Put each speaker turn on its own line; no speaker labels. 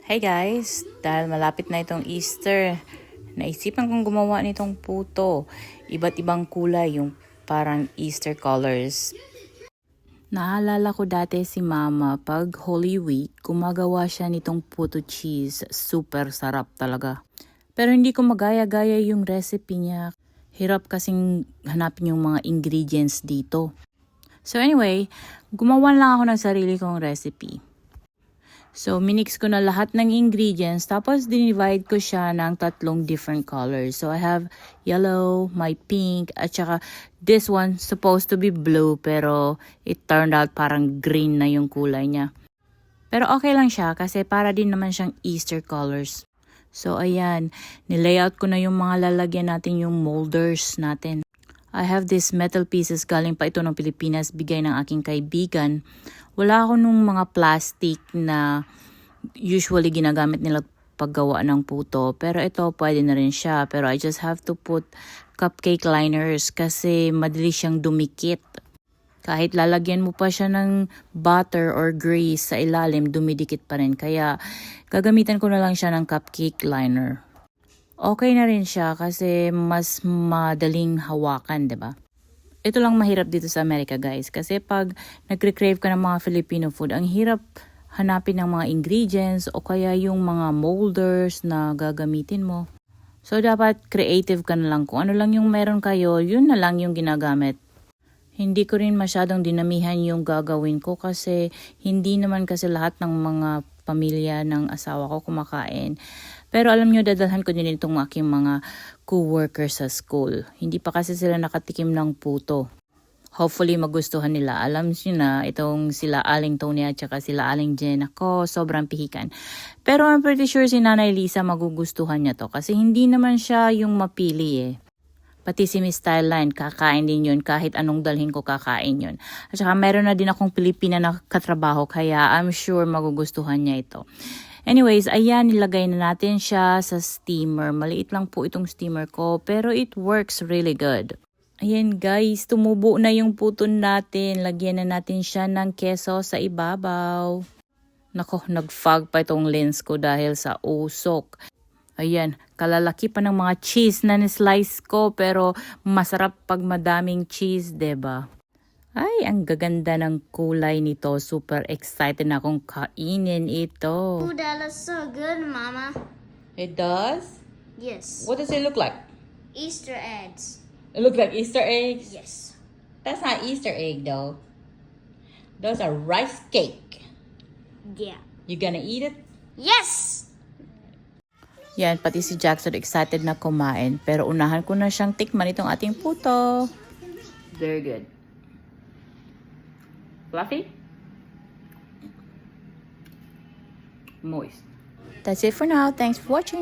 Hey guys, dahil malapit na itong Easter, naisipan kong gumawa nitong puto. Iba't ibang kulay, yung parang Easter colors. Naalala ko dati si Mama, pag Holy Week, gumagawa siya nitong puto cheese. Super sarap talaga. Pero hindi ko magaya-gaya yung recipe niya. Hirap kasing hanapin yung mga ingredients dito. So anyway, gumawa lang ako ng sarili kong recipe. So, minix ko na lahat ng ingredients, tapos dinivide ko siya ng 3 different colors. So, I have yellow, my pink, at saka this one supposed to be blue, pero it turned out parang green na yung kulay niya. Pero okay lang siya kasi para din naman siyang Easter colors. So, ayan, nilayout ko na yung mga lalagyan natin yung molders natin. I have these metal pieces, galing pa ito ng Pilipinas, bigay ng aking kaibigan. Wala ako nung mga plastic na usually ginagamit nila paggawa ng puto. Pero ito, pwede na rin siya. Pero I just have to put cupcake liners kasi madali siyang dumikit. Kahit lalagyan mo pa siya ng butter or grease sa ilalim, dumidikit pa rin. Kaya gagamitan ko na lang siya ng cupcake liner. Okay na rin siya kasi mas madaling hawakan, 'di ba? Ito lang mahirap dito sa Amerika, guys. Kasi pag nagre-crave ka ng mga Filipino food, ang hirap hanapin ng mga ingredients o kaya yung mga molders na gagamitin mo. So, dapat creative ka na lang. Kung ano lang yung meron kayo, yun na lang yung ginagamit. Hindi ko rin masyadong dinamihan yung gagawin ko kasi hindi naman kasi lahat ng mga pamilya ng asawa ko kumakain. Pero alam nyo, dadalhan ko din itong aking mga co-workers sa school. Hindi pa kasi sila nakatikim ng puto. Hopefully magustuhan nila. Alam nyo na, itong sila Aling Tony at saka sila Aling Jen, ako sobrang pihikan. Pero I'm pretty sure si Nanay Lisa magugustuhan niya to kasi hindi naman siya yung mapili eh. Pati si Miss Styleline, kakain din yun. Kahit anong dalhin ko, kakain yun. At saka meron na din akong Pilipina na katrabaho, kaya I'm sure magugustuhan niya ito. Anyways, ayan, nilagay na natin siya sa steamer. Maliit lang po itong steamer ko, pero it works really good. Ayan guys, tumubo na yung puto natin. Lagyan na natin siya ng keso sa ibabaw. Nako, nag-fog pa itong lens ko dahil sa usok. Ayan, kalalaki pa ng mga cheese na ni-slice ko, pero masarap pag madaming cheese, 'di ba? Ay, ang gaganda ng kulay nito. Super excited na akong kainin ito.
Oh, that looks so good, Mama.
It does?
Yes.
What does it look like?
Easter eggs.
It looks like Easter eggs?
Yes.
That's not Easter egg though. Those are rice cake.
Yeah.
You gonna eat it?
Yes!
Yan, pati si Jackson excited na kumain. Pero unahan ko na siyang tikman itong ating puto. Very good. Fluffy? Moist. That's it for now. Thanks for watching.